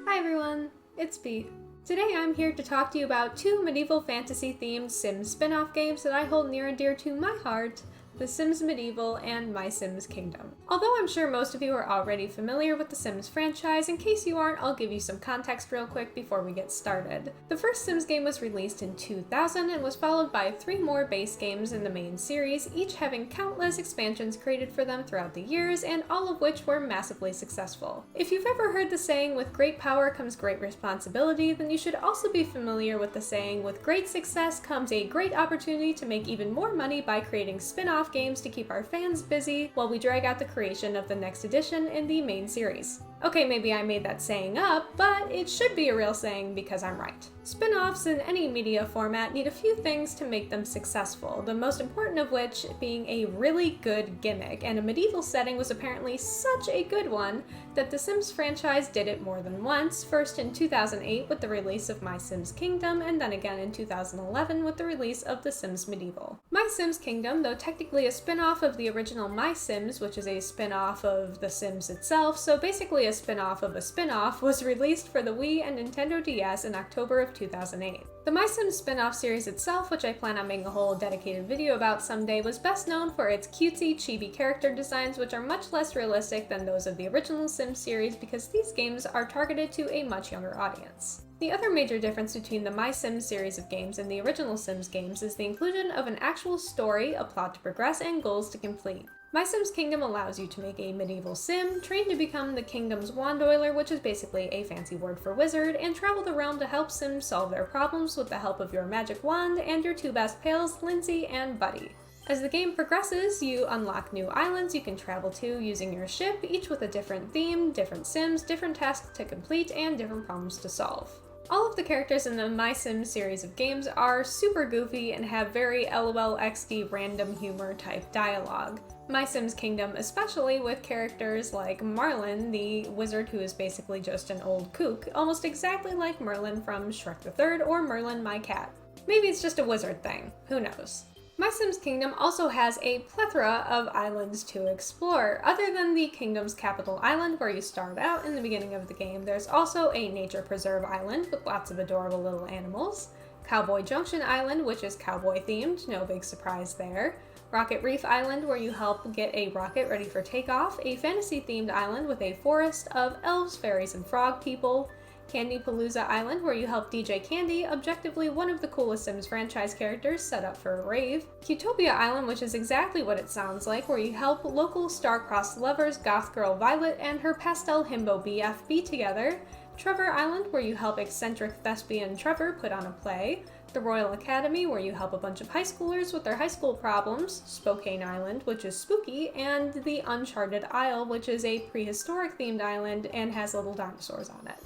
Hi everyone, it's B. Today I'm here to talk to you about two medieval fantasy themed Sims spin-off games that I hold near and dear to my heart, The Sims Medieval and MySims Kingdom. Although I'm sure most of you are already familiar with the Sims franchise, in case you aren't, I'll give you some context real quick before we get started. The first Sims game was released in 2000 and was followed by 3 more base games in the main series, each having countless expansions created for them throughout the years, and all of which were massively successful. If you've ever heard the saying, with great power comes great responsibility, then you should also be familiar with the saying, with great success comes a great opportunity to make even more money by creating spin-off games to keep our fans busy while we drag out the creation of the next edition in the main series. Okay, maybe I made that saying up, but it should be a real saying because I'm right. Spin-offs in any media format need a few things to make them successful, the most important of which being a really good gimmick, and a medieval setting was apparently such a good one that the Sims franchise did it more than once, first in 2008 with the release of MySims Kingdom, and then again in 2011 with the release of The Sims Medieval. MySims Kingdom, though technically a spin-off of the original MySims, which is a spin-off of The Sims itself, so basically a spin-off of a spin-off, was released for the Wii and Nintendo DS in October of 2008. The MySims spin-off series itself, which I plan on making a whole dedicated video about someday, was best known for its cutesy, chibi character designs, which are much less realistic than those of the original Sims series because these games are targeted to a much younger audience. The other major difference between the MySims series of games and the original Sims games is the inclusion of an actual story, a plot to progress, and goals to complete. MySims Kingdom allows you to make a medieval sim, train to become the kingdom's wand oiler, which is basically a fancy word for wizard, and travel the realm to help Sims solve their problems with the help of your magic wand and your 2 best pals, Lindsay and Buddy. As the game progresses, you unlock new islands you can travel to using your ship, each with a different theme, different Sims, different tasks to complete, and different problems to solve. All of the characters in the MySims series of games are super goofy and have very LOLXD random humor type dialogue. MySims Kingdom especially, with characters like Marlin, the wizard who is basically just an old kook, almost exactly like Merlin from Shrek the Third or Merlin my cat. Maybe it's just a wizard thing, who knows. MySims Kingdom also has a plethora of islands to explore. Other than the kingdom's capital island where you start out in the beginning of the game, there's also a nature preserve island with lots of adorable little animals, Cowboy Junction Island, which is cowboy themed, no big surprise there, Rocket Reef Island where you help get a rocket ready for takeoff, a fantasy themed island with a forest of elves, fairies, and frog people, Candy Palooza Island, where you help DJ Candy, objectively one of the coolest Sims franchise characters, set up for a rave. Cutopia Island, which is exactly what it sounds like, where you help local star-crossed lovers Goth Girl Violet and her pastel himbo BF be together. Trevor Island, where you help eccentric thespian Trevor put on a play. The Royal Academy, where you help a bunch of high schoolers with their high school problems. Spokane Island, which is spooky. And the Uncharted Isle, which is a prehistoric themed island and has little dinosaurs on it.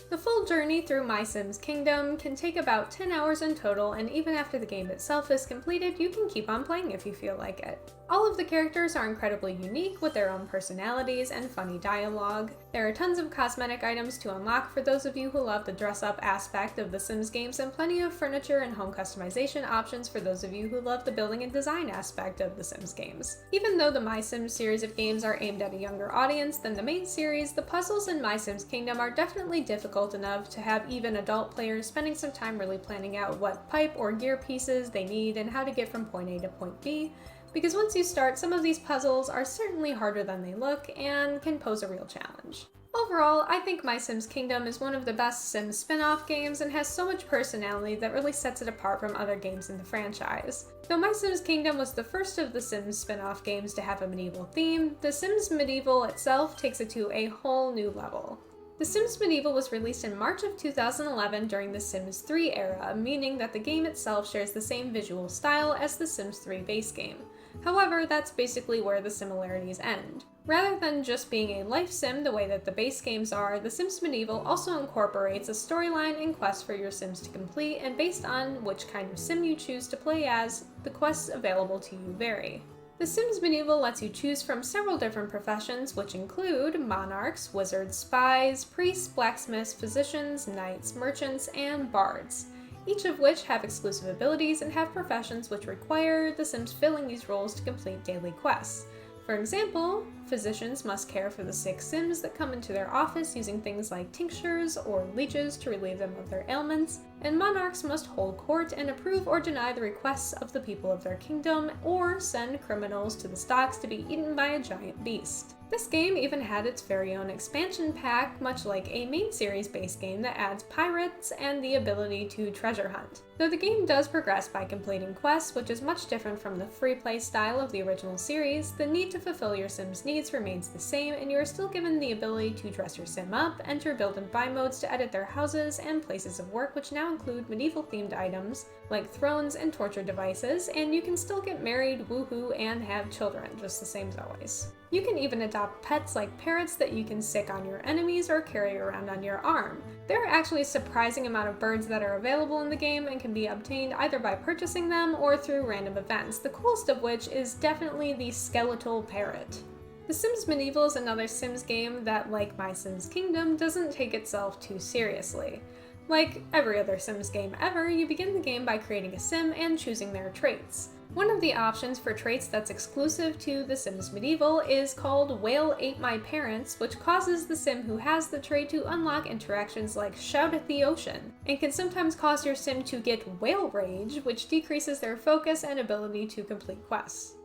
The full journey through MySims Kingdom can take about 10 hours in total, and even after the game itself is completed, you can keep on playing if you feel like it. All of the characters are incredibly unique with their own personalities and funny dialogue. There are tons of cosmetic items to unlock for those of you who love the dress-up aspect of the Sims games, and plenty of furniture and home customization options for those of you who love the building and design aspect of the Sims games. Even though the MySims series of games are aimed at a younger audience than the main series, the puzzles in MySims Kingdom are definitely difficult enough to have even adult players spending some time really planning out what pipe or gear pieces they need and how to get from point A to point B, because once you start, some of these puzzles are certainly harder than they look and can pose a real challenge. Overall, I think MySims Kingdom is one of the best Sims spin-off games and has so much personality that really sets it apart from other games in the franchise. Though MySims Kingdom was the first of the Sims spin-off games to have a medieval theme, The Sims Medieval itself takes it to a whole new level. The Sims Medieval was released in March of 2011 during the Sims 3 era, meaning that the game itself shares the same visual style as the Sims 3 base game. However, that's basically where the similarities end. Rather than just being a life sim the way that the base games are, The Sims Medieval also incorporates a storyline and quests for your Sims to complete, and based on which kind of sim you choose to play as, the quests available to you vary. The Sims Medieval lets you choose from several different professions, which include monarchs, wizards, spies, priests, blacksmiths, physicians, knights, merchants, and bards, each of which have exclusive abilities and have professions which require the Sims filling these roles to complete daily quests. For example, physicians must care for the sick Sims that come into their office using things like tinctures or leeches to relieve them of their ailments, and monarchs must hold court and approve or deny the requests of the people of their kingdom, or send criminals to the stocks to be eaten by a giant beast. This game even had its very own expansion pack, much like a main series base game that adds pirates and the ability to treasure hunt. Though the game does progress by completing quests, which is much different from the free play style of the original series, the need to fulfill your Sim's needs remains the same, and you are still given the ability to dress your Sim up, enter build and buy modes to edit their houses and places of work, which now include medieval themed items like thrones and torture devices, and you can still get married, woohoo, and have children, just the same as always. You can even adopt pets like parrots that you can sick on your enemies or carry around on your arm. There are actually a surprising amount of birds that are available in the game and can be obtained either by purchasing them or through random events, the coolest of which is definitely the skeletal parrot. The Sims Medieval is another Sims game that, like MySims Kingdom, doesn't take itself too seriously. Like every other Sims game ever, you begin the game by creating a Sim and choosing their traits. One of the options for traits that's exclusive to The Sims Medieval is called Whale Ate My Parents, which causes the Sim who has the trait to unlock interactions like Shout at the Ocean, and can sometimes cause your Sim to get whale rage, which decreases their focus and ability to complete quests.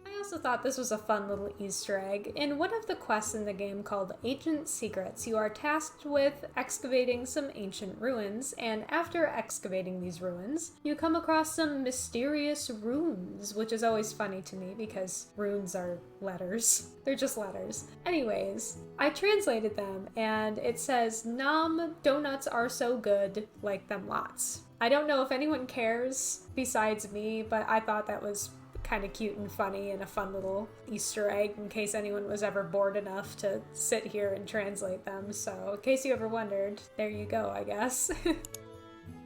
I also thought this was a fun little Easter egg. In one of the quests in the game called Ancient Secrets, you are tasked with excavating some ancient ruins, and after excavating these ruins, you come across some mysterious runes, which is always funny to me because runes are letters. They're just letters. Anyways, I translated them, and it says, "Nom, donuts are so good, like them lots." I don't know if anyone cares besides me, but I thought that was kind of cute and funny and a fun little Easter egg in case anyone was ever bored enough to sit here and translate them. So in case you ever wondered, there you go, I guess.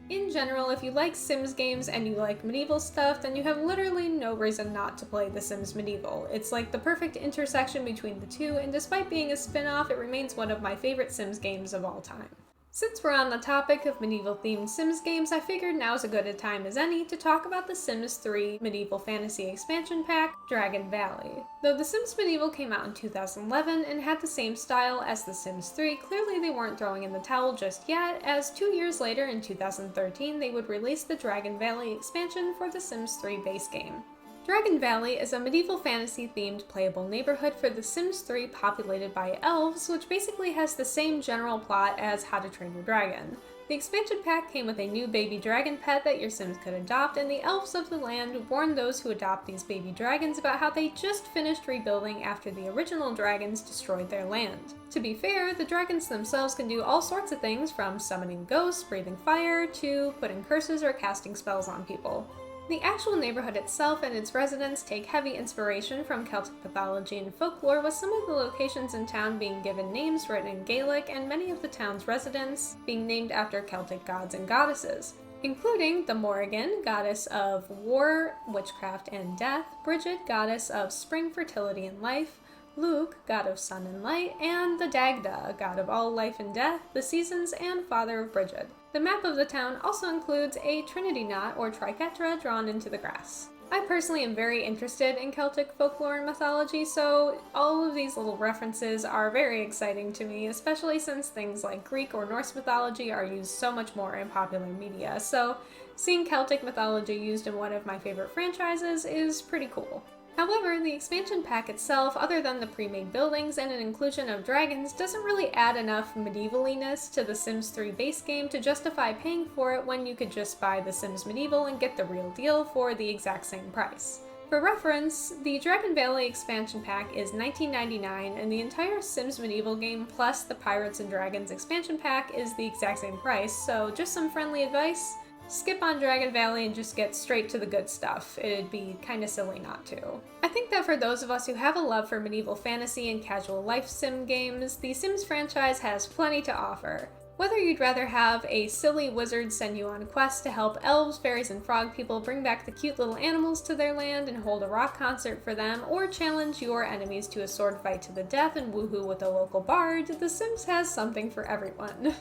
In general, if you like Sims games and you like medieval stuff, then you have literally no reason not to play The Sims Medieval. It's like the perfect intersection between the two, and despite being a spin-off, it remains one of my favorite Sims games of all time. Since we're on the topic of medieval-themed Sims games, I figured now's as good a time as any to talk about the Sims 3 Medieval Fantasy expansion pack, Dragon Valley. Though The Sims Medieval came out in 2011 and had the same style as The Sims 3, clearly they weren't throwing in the towel just yet, as 2 years later in 2013 they would release the Dragon Valley expansion for The Sims 3 base game. Dragon Valley is a medieval fantasy-themed playable neighborhood for The Sims 3 populated by elves, which basically has the same general plot as How to Train Your Dragon. The expansion pack came with a new baby dragon pet that your Sims could adopt, and the elves of the land warn those who adopt these baby dragons about how they just finished rebuilding after the original dragons destroyed their land. To be fair, the dragons themselves can do all sorts of things, from summoning ghosts, breathing fire, to putting curses or casting spells on people. The actual neighborhood itself and its residents take heavy inspiration from Celtic mythology and folklore, with some of the locations in town being given names written in Gaelic and many of the town's residents being named after Celtic gods and goddesses, including the Morrigan, goddess of war, witchcraft, and death, Bridget, goddess of spring, fertility, and life, Luke, god of sun and light, and the Dagda, god of all life and death, the seasons, and father of Bridget. The map of the town also includes a trinity knot or triquetra drawn into the grass. I personally am very interested in Celtic folklore and mythology, so all of these little references are very exciting to me, especially since things like Greek or Norse mythology are used so much more in popular media, so seeing Celtic mythology used in one of my favorite franchises is pretty cool. However, the expansion pack itself, other than the pre-made buildings and an inclusion of dragons, doesn't really add enough medieval-iness to the Sims 3 base game to justify paying for it when you could just buy the Sims Medieval and get the real deal for the exact same price. For reference, the Dragon Valley expansion pack is $19.99, and the entire Sims Medieval game plus the Pirates and Dragons expansion pack is the exact same price, so just some friendly advice: skip on Dragon Valley and just get straight to the good stuff. It'd be kinda silly not to. I think that for those of us who have a love for medieval fantasy and casual life sim games, the Sims franchise has plenty to offer. Whether you'd rather have a silly wizard send you on quests to help elves, fairies, and frog people bring back the cute little animals to their land and hold a rock concert for them, or challenge your enemies to a sword fight to the death and woohoo with a local bard, The Sims has something for everyone.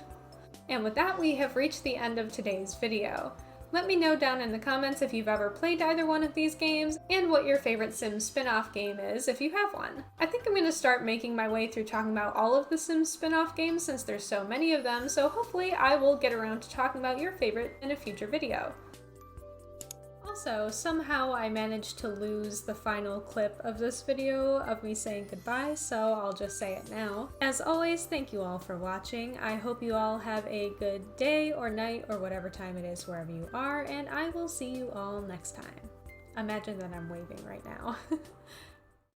And with that, we have reached the end of today's video. Let me know down in the comments if you've ever played either one of these games, and what your favorite Sims spin-off game is if you have one. I think I'm going to start making my way through talking about all of the Sims spin-off games since there's so many of them, so hopefully I will get around to talking about your favorite in a future video. Also, somehow I managed to lose the final clip of this video of me saying goodbye, so I'll just say it now. As always, thank you all for watching. I hope you all have a good day or night or whatever time it is wherever you are, and I will see you all next time. Imagine that I'm waving right now.